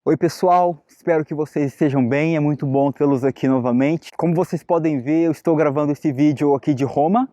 Oi pessoal, espero que vocês estejam bem, é muito bom tê-los aqui novamente. Como vocês podem ver, eu estou gravando esse vídeo aqui de Roma.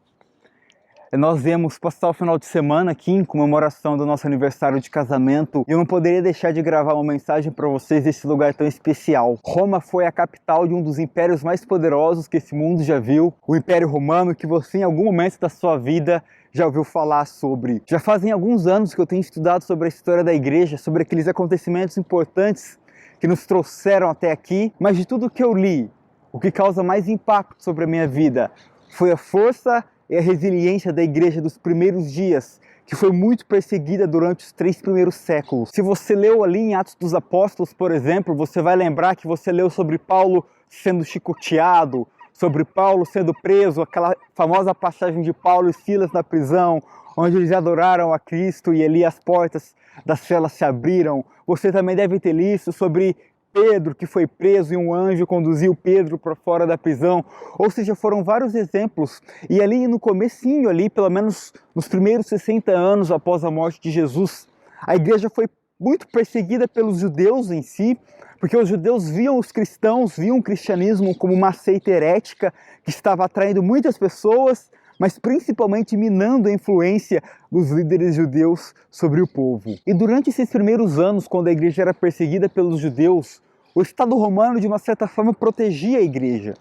Nós viemos passar o final de semana aqui em comemoração do nosso aniversário de casamento e eu não poderia deixar de gravar uma mensagem para vocês desse lugar tão especial. Roma foi a capital de um dos impérios mais poderosos que esse mundo já viu, o Império Romano, que você em algum momento da sua vida já ouviu falar sobre. Já fazem alguns anos que eu tenho estudado sobre a história da igreja, sobre aqueles acontecimentos importantes que nos trouxeram até aqui, mas de tudo que eu li, o que causa mais impacto sobre a minha vida foi a força e a resiliência da igreja dos primeiros dias, que foi muito perseguida durante os 3 primeiros séculos. Se você leu ali em Atos dos Apóstolos, por exemplo, você vai lembrar que você leu sobre Paulo sendo chicoteado, sobre Paulo sendo preso, aquela famosa passagem de Paulo e Silas na prisão, onde eles adoraram a Cristo e ali as portas das celas se abriram. Você também deve ter lido sobre Pedro, que foi preso e um anjo conduziu Pedro para fora da prisão. Ou seja, foram vários exemplos. E ali no comecinho, ali, pelo menos nos primeiros 60 anos após a morte de Jesus, a igreja foi muito perseguida pelos judeus em si, porque os judeus viam os cristãos, viam o cristianismo como uma seita herética que estava atraindo muitas pessoas, mas principalmente minando a influência dos líderes judeus sobre o povo. E durante esses primeiros anos, quando a igreja era perseguida pelos judeus, o Estado romano, de uma certa forma, protegia a igreja.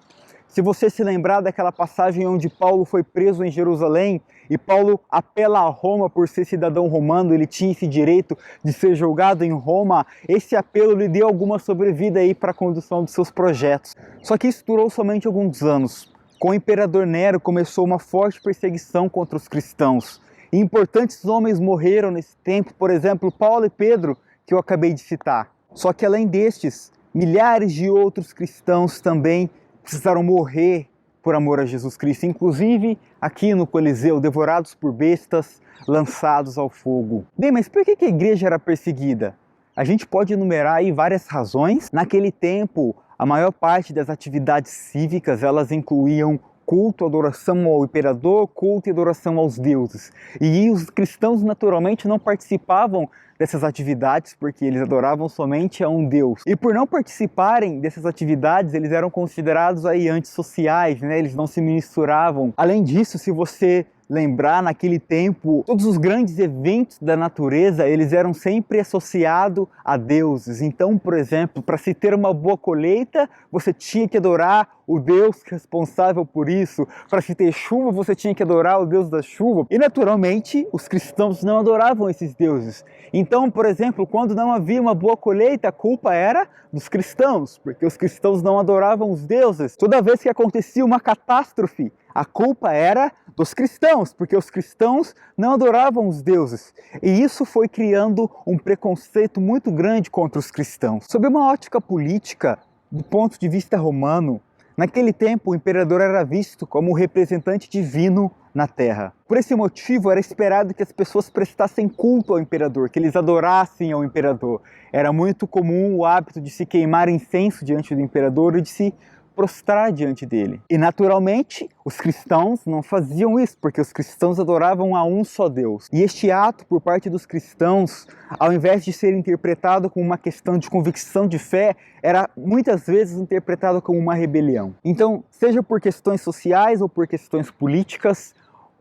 Se você se lembrar daquela passagem onde Paulo foi preso em Jerusalém, e Paulo apela a Roma por ser cidadão romano, ele tinha esse direito de ser julgado em Roma, esse apelo lhe deu alguma sobrevida aí para a condução dos seus projetos. Só que isso durou somente alguns anos. Com o imperador Nero começou uma forte perseguição contra os cristãos. E importantes homens morreram nesse tempo, por exemplo, Paulo e Pedro, que eu acabei de citar. Só que além destes, milhares de outros cristãos também precisaram morrer por amor a Jesus Cristo, inclusive aqui no Coliseu, devorados por bestas, lançados ao fogo. Bem, mas por que a igreja era perseguida? A gente pode enumerar aí várias razões. Naquele tempo, a maior parte das atividades cívicas, elas incluíam culto, adoração ao imperador, culto e adoração aos deuses. E os cristãos naturalmente não participavam dessas atividades porque eles adoravam somente a um Deus. E por não participarem dessas atividades, eles eram considerados aí antissociais, né? Eles não se misturavam. Além disso, se você lembrar, naquele tempo, todos os grandes eventos da natureza, eles eram sempre associados a deuses. Então, por exemplo, para se ter uma boa colheita, você tinha que adorar o Deus responsável por isso. Para se ter chuva, você tinha que adorar o Deus da chuva. E, naturalmente, os cristãos não adoravam esses deuses. Então, por exemplo, quando não havia uma boa colheita, a culpa era dos cristãos, porque os cristãos não adoravam os deuses. Toda vez que acontecia uma catástrofe, a culpa era dos cristãos, porque os cristãos não adoravam os deuses. E isso foi criando um preconceito muito grande contra os cristãos. Sob uma ótica política, do ponto de vista romano, naquele tempo o imperador era visto como o representante divino na terra. Por esse motivo, era esperado que as pessoas prestassem culto ao imperador, que eles adorassem ao imperador. Era muito comum o hábito de se queimar incenso diante do imperador e de se prostrar diante dele. E naturalmente, os cristãos não faziam isso, porque os cristãos adoravam a um só Deus. E este ato por parte dos cristãos, ao invés de ser interpretado como uma questão de convicção de fé, era muitas vezes interpretado como uma rebelião. Então, seja por questões sociais ou por questões políticas,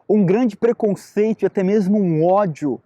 um grande preconceito e até mesmo um ódio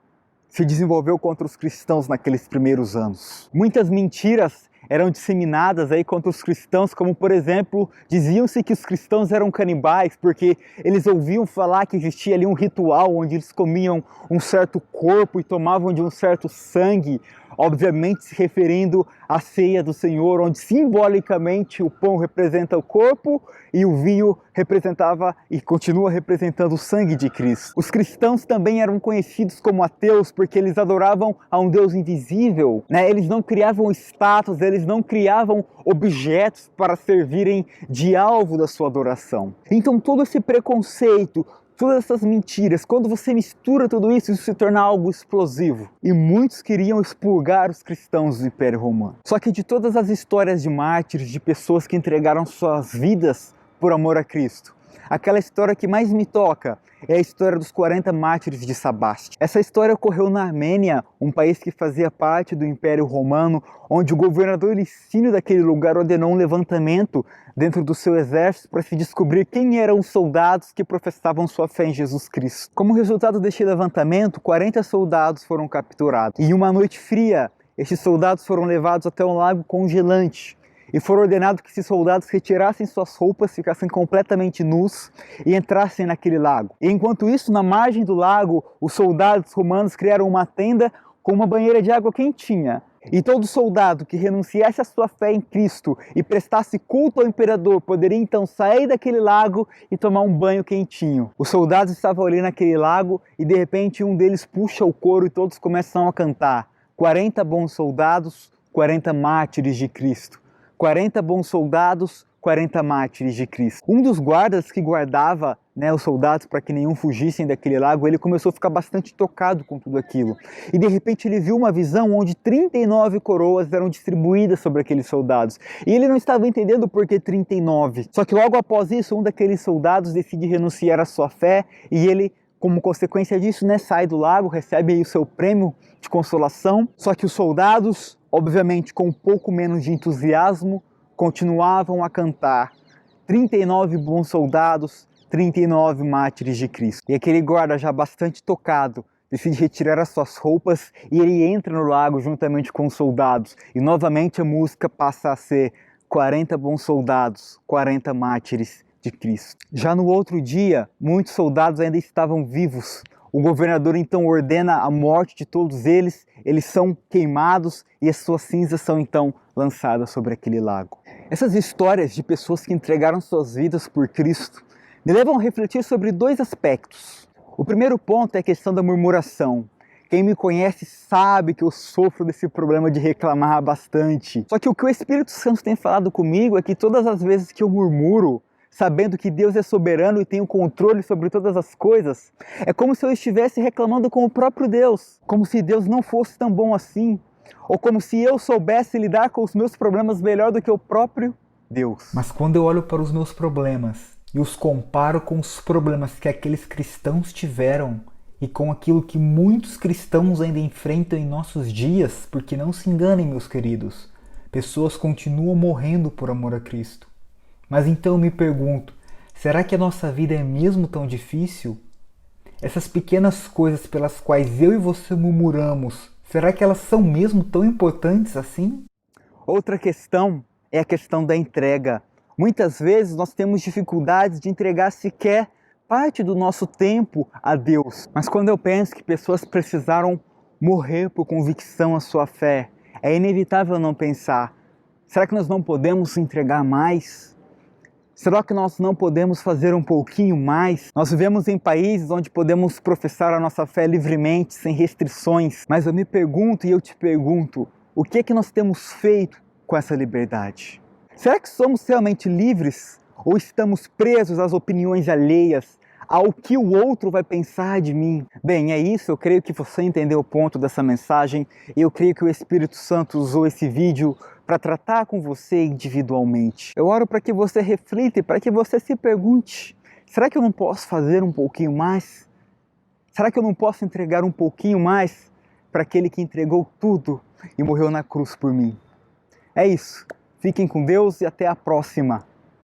se desenvolveu contra os cristãos naqueles primeiros anos. Muitas mentiras eram disseminadas aí contra os cristãos, como por exemplo, diziam-se que os cristãos eram canibais, porque eles ouviam falar que existia ali um ritual onde eles comiam um certo corpo e tomavam de um certo sangue, obviamente se referindo à ceia do Senhor, onde simbolicamente o pão representa o corpo e o vinho representava e continua representando o sangue de Cristo. Os cristãos também eram conhecidos como ateus porque eles adoravam a um Deus invisível, né? Eles não criavam estátuas, eles não criavam objetos para servirem de alvo da sua adoração. Então todo esse preconceito, todas essas mentiras, quando você mistura tudo isso, isso se torna algo explosivo. E muitos queriam expurgar os cristãos do Império Romano. Só que de todas as histórias de mártires, de pessoas que entregaram suas vidas por amor a Cristo, Aquela história que mais me toca é a história dos 40 mártires de Sebaste. Essa história ocorreu na Armênia, um país que fazia parte do Império Romano, onde o governador Licínio daquele lugar ordenou um levantamento dentro do seu exército para se descobrir quem eram os soldados que professavam sua fé em Jesus Cristo. Como resultado deste levantamento, 40 soldados foram capturados. E em uma noite fria, estes soldados foram levados até um lago congelante e foram ordenados que esses soldados retirassem suas roupas, ficassem completamente nus e entrassem naquele lago. E enquanto isso, na margem do lago, os soldados romanos criaram uma tenda com uma banheira de água quentinha. E todo soldado que renunciasse à sua fé em Cristo e prestasse culto ao imperador poderia então sair daquele lago e tomar um banho quentinho. Os soldados estavam ali naquele lago e de repente um deles puxa o coro e todos começam a cantar: 40 bons soldados, 40 mártires de Cristo. 40 bons soldados, 40 mártires de Cristo. Um dos guardas que guardava, os soldados para que nenhum fugissem daquele lago, ele começou a ficar bastante tocado com tudo aquilo. E de repente ele viu uma visão onde 39 coroas eram distribuídas sobre aqueles soldados. E ele não estava entendendo por que 39. Só que logo após isso, um daqueles soldados decide renunciar à sua fé e ele, como consequência disso, sai do lago, recebe aí o seu prêmio de consolação. Só que os soldados, obviamente com um pouco menos de entusiasmo, continuavam a cantar: 39 bons soldados, 39 mártires de Cristo. E aquele guarda, já bastante tocado, decide retirar as suas roupas e ele entra no lago juntamente com os soldados. E novamente a música passa a ser 40 bons soldados, 40 mártires de Cristo. Já no outro dia, muitos soldados ainda estavam vivos. O governador então ordena a morte de todos eles, eles são queimados e as suas cinzas são então lançadas sobre aquele lago. Essas histórias de pessoas que entregaram suas vidas por Cristo me levam a refletir sobre dois aspectos. O primeiro ponto é a questão da murmuração. Quem me conhece sabe que eu sofro desse problema de reclamar bastante. Só que o que o Espírito Santo tem falado comigo é que todas as vezes que eu murmuro, sabendo que Deus é soberano e tem o controle sobre todas as coisas, é como se eu estivesse reclamando com o próprio Deus, como se Deus não fosse tão bom assim, ou como se eu soubesse lidar com os meus problemas melhor do que o próprio Deus. Mas quando eu olho para os meus problemas e os comparo com os problemas que aqueles cristãos tiveram e com aquilo que muitos cristãos ainda enfrentam em nossos dias, porque não se enganem, meus queridos, pessoas continuam morrendo por amor a Cristo. Mas então eu me pergunto, será que a nossa vida é mesmo tão difícil? Essas pequenas coisas pelas quais eu e você murmuramos, será que elas são mesmo tão importantes assim? Outra questão é a questão da entrega. Muitas vezes nós temos dificuldades de entregar sequer parte do nosso tempo a Deus. Mas quando eu penso que pessoas precisaram morrer por convicção à sua fé, é inevitável não pensar, será que nós não podemos entregar mais? Será que nós não podemos fazer um pouquinho mais? Nós vivemos em países onde podemos professar a nossa fé livremente, sem restrições. Mas eu me pergunto e eu te pergunto, o que é que nós temos feito com essa liberdade? Será que somos realmente livres? Ou estamos presos às opiniões alheias, ao que o outro vai pensar de mim? Bem, é isso, eu creio que você entendeu o ponto dessa mensagem. E eu creio que o Espírito Santo usou esse vídeo para tratar com você individualmente. Eu oro para que você reflita e para que você se pergunte, será que eu não posso fazer um pouquinho mais? Será que eu não posso entregar um pouquinho mais para aquele que entregou tudo e morreu na cruz por mim? É isso. Fiquem com Deus e até a próxima.